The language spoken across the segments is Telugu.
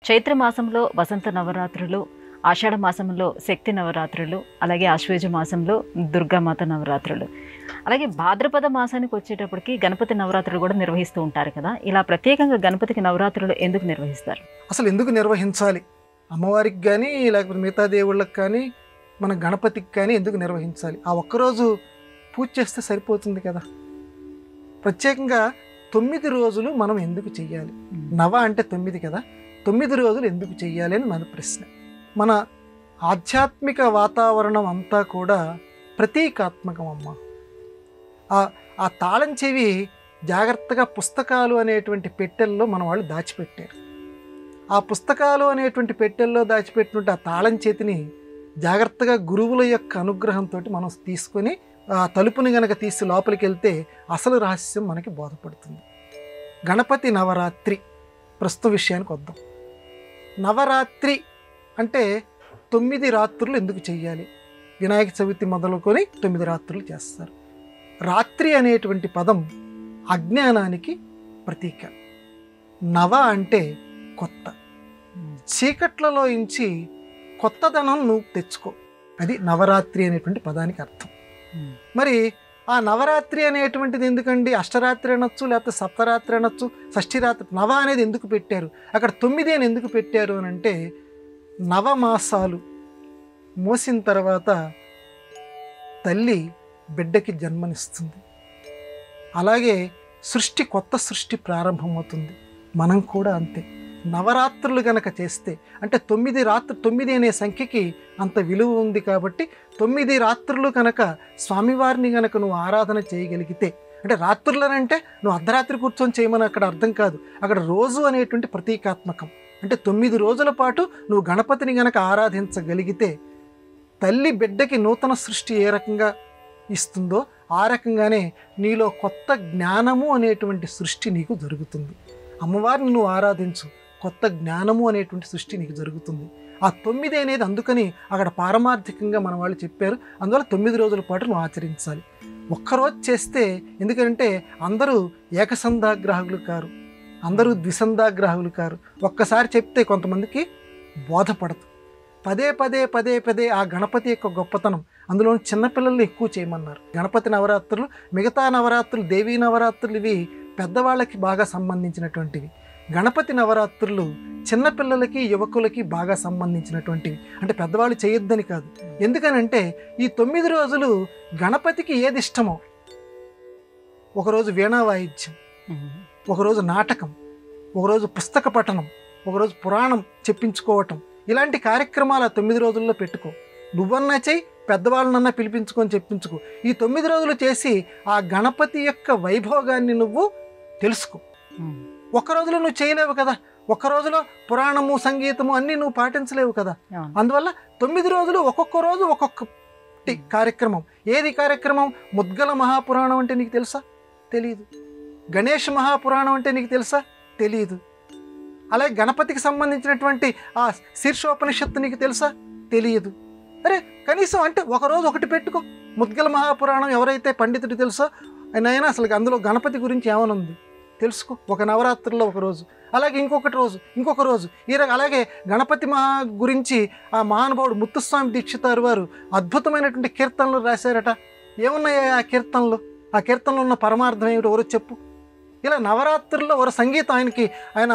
చైత్ర మాసంలో వసంత నవరాత్రులు, ఆషాఢ మాసంలో శక్తి నవరాత్రులు, అలాగే ఆశ్వేజ మాసంలో దుర్గామాత నవరాత్రులు, అలాగే భాద్రపద మాసానికి వచ్చేటప్పటికి గణపతి నవరాత్రులు కూడా నిర్వహిస్తూ ఉంటారు కదా. ఇలా ప్రత్యేకంగా గణపతికి నవరాత్రులు ఎందుకు నిర్వహిస్తారు? అసలు ఎందుకు నిర్వహించాలి? అమ్మవారికి కానీ లేకపోతే మిగతా దేవుళ్ళకి కానీ మన గణపతికి కానీ ఎందుకు నిర్వహించాలి? ఆ ఒక్కరోజు పూజ చేస్తే సరిపోతుంది కదా. ప్రత్యేకంగా 9 రోజులు మనం ఎందుకు చెయ్యాలి? నవ అంటే 9 కదా, 9 రోజులు ఎందుకు చెయ్యాలి అని మన ప్రశ్న. మన ఆధ్యాత్మిక వాతావరణం అంతా కూడా ప్రతీకాత్మకం అమ్మ. ఆ తాళం చెవి జాగ్రత్తగా పుస్తకాలు అనేటువంటి పెట్టెల్లో మన వాళ్ళు దాచిపెట్టారు. ఆ పుస్తకాలు అనేటువంటి పెట్టెల్లో దాచిపెట్టినట్టు ఆ తాళం చేతిని జాగ్రత్తగా గురువుల యొక్క అనుగ్రహంతో మనం తీసుకొని ఆ తలుపుని గనక తీసి లోపలికి వెళ్తే అసలు రహస్యం మనకి బోధపడుతుంది. గణపతి నవరాత్రి ప్రస్తుత విషయానికి వద్దాం. నవరాత్రి అంటే 9 రాత్రులు ఎందుకు చెయ్యాలి? వినాయక చవితి మొదలుకొని 9 రాత్రులు చేస్తారు. రాత్రి అనేటువంటి పదం అజ్ఞానానికి ప్రతీక. నవ అంటే కొత్త, చీకట్లలో ఇంచి కొత్తదనం నువ్వు తెచ్చుకో, అది నవరాత్రి అనేటువంటి పదానికి అర్థం. మరి ఆ నవరాత్రి అనేటువంటిది ఎందుకండి? అష్టరాత్రి అనొచ్చు, లేకపోతే సప్తరాత్రి అనొచ్చు, షష్ఠిరాత్రి. నవ అనేది ఎందుకు పెట్టారు? అక్కడ 9 అని ఎందుకు పెట్టారు అని అంటే, నవమాసాలు మోసిన తర్వాత తల్లి బిడ్డకి జన్మనిస్తుంది. అలాగే కొత్త సృష్టి ప్రారంభమవుతుంది. మనం కూడా అంతే. నవరాత్రులు గనక చేస్తే అంటే 9 అనే సంఖ్యకి అంత విలువ ఉంది కాబట్టి 9 రాత్రులు కనుక స్వామివారిని గనక నువ్వు ఆరాధన చేయగలిగితే, అంటే రాత్రులనంటే నువ్వు అర్ధరాత్రి కూర్చొని చేయమని అక్కడ అర్థం కాదు. అక్కడ రోజు అనేటువంటి ప్రతీకాత్మకం. అంటే 9 రోజుల పాటు నువ్వు గణపతిని గనక ఆరాధించగలిగితే తల్లి బిడ్డకి నూతన సృష్టి ఏ రకంగా ఇస్తుందో ఆ రకంగానే నీలో కొత్త జ్ఞానము అనేటువంటి సృష్టి నీకు జరుగుతుంది. అమ్మవారిని నువ్వు ఆరాధించు, కొత్త జ్ఞానము అనేటువంటి సృష్టి నీకు జరుగుతుంది. ఆ 9 అనేది అందుకని అక్కడ పారమార్థికంగా మన వాళ్ళు చెప్పారు. అందువల్ల 9 రోజుల పాటు నువ్వు ఆచరించాలి. ఒక్కరోజు చేస్తే, ఎందుకంటే అందరూ ఏకసంధాగ్రాహకులు కారు, అందరూ ద్విసంధాగ్రాహకులు కారు. ఒక్కసారి చెప్తే కొంతమందికి బోధపడదు. పదే ఆ గణపతి యొక్క గొప్పతనం. అందులో చిన్నపిల్లల్ని ఎక్కువ చేయమన్నారు. గణపతి నవరాత్రులు, మిగతా నవరాత్రులు, దేవీ నవరాత్రులు ఇవి పెద్దవాళ్ళకి బాగా సంబంధించినటువంటివి. గణపతి నవరాత్రులు చిన్నపిల్లలకి యువకులకి బాగా సంబంధించినటువంటివి. అంటే పెద్దవాళ్ళు చేయొద్దని కాదు. ఎందుకనంటే ఈ 9 రోజులు గణపతికి ఏది ఇష్టమో, ఒకరోజు వీణా వాయిద్యం, ఒకరోజు నాటకం, ఒకరోజు పుస్తక పఠనం, ఒకరోజు పురాణం చెప్పించుకోవటం, ఇలాంటి కార్యక్రమాలు 9 రోజుల్లో పెట్టుకో. నువ్వన్నా చెయ్యి, పెద్దవాళ్ళనన్నా పిలిపించుకొని చెప్పించుకో. ఈ 9 రోజులు చేసి ఆ గణపతి యొక్క వైభోగాన్ని నువ్వు తెలుసుకో. ఒక్క రోజులో నువ్వు చేయలేవు కదా. ఒక్క రోజులో పురాణము, సంగీతము అన్నీ నువ్వు పాటించలేవు కదా. అందువల్ల 9 రోజులు ఒక్కొక్క రోజు ఒక్కొక్కటి కార్యక్రమం. ఏది కార్యక్రమం? ముద్గల మహాపురాణం అంటే నీకు తెలుసా? తెలియదు. గణేష్ మహాపురాణం అంటే నీకు తెలుసా? తెలియదు. అలాగే గణపతికి సంబంధించినటువంటి ఆ శీర్షోపనిషత్తు నీకు తెలుసా? తెలియదు. అరే కనీసం అంటే ఒకరోజు ఒకటి పెట్టుకో. ముద్గల మహాపురాణం ఎవరైతే పండితుడు తెలుసో ఆయన అసలు అందులో గణపతి గురించి ఏమనుంది తెలుసుకో. ఒక నవరాత్రుల్లో ఒకరోజు, అలాగే ఇంకొక రోజు అలాగే గణపతి గురించి ఆ మహానుభావుడు ముత్తుస్వామి దీక్షితారు వారు అద్భుతమైనటువంటి కీర్తనలు రాశారట. ఏమున్నాయా ఆ కీర్తనలు? ఆ కీర్తనలో ఉన్న పరమార్థం ఏమిటి ఎవరో చెప్పు. ఇలా నవరాత్రుల్లో ఒక సంగీతం, ఆయన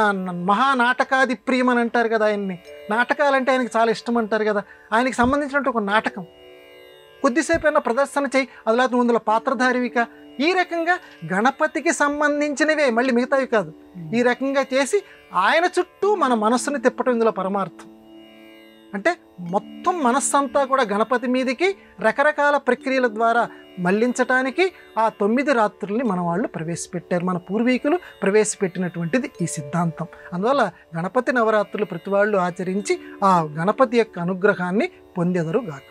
మహానాటకాది ప్రియం అని అంటారు కదా. ఆయన్ని నాటకాలంటే ఆయనకి చాలా ఇష్టం అంటారు కదా. ఆయనకి సంబంధించినట్టు ఒక నాటకం కొద్దిసేపు అయినా ప్రదర్శన చేయి. అదిలా నువ్వు పాత్రధారివిక. ఈ రకంగా గణపతికి సంబంధించినవే, మళ్ళీ మిగతావి కాదు. ఈ రకంగా చేసి ఆయన చుట్టూ మన మనస్సుని తిప్పటం ఇందులో పరమార్థం. అంటే మొత్తం మనస్సంతా కూడా గణపతి మీదకి రకరకాల ప్రక్రియల ద్వారా మళ్లించటానికి ఆ 9 రాత్రుల్ని మన వాళ్ళు ప్రవేశపెట్టారు. మన పూర్వీకులు ప్రవేశపెట్టినటువంటిది ఈ సిద్ధాంతం. అందువల్ల గణపతి నవరాత్రులు ప్రతి వాళ్ళు ఆచరించి ఆ గణపతి యొక్క అనుగ్రహాన్ని పొందెదరుగాక.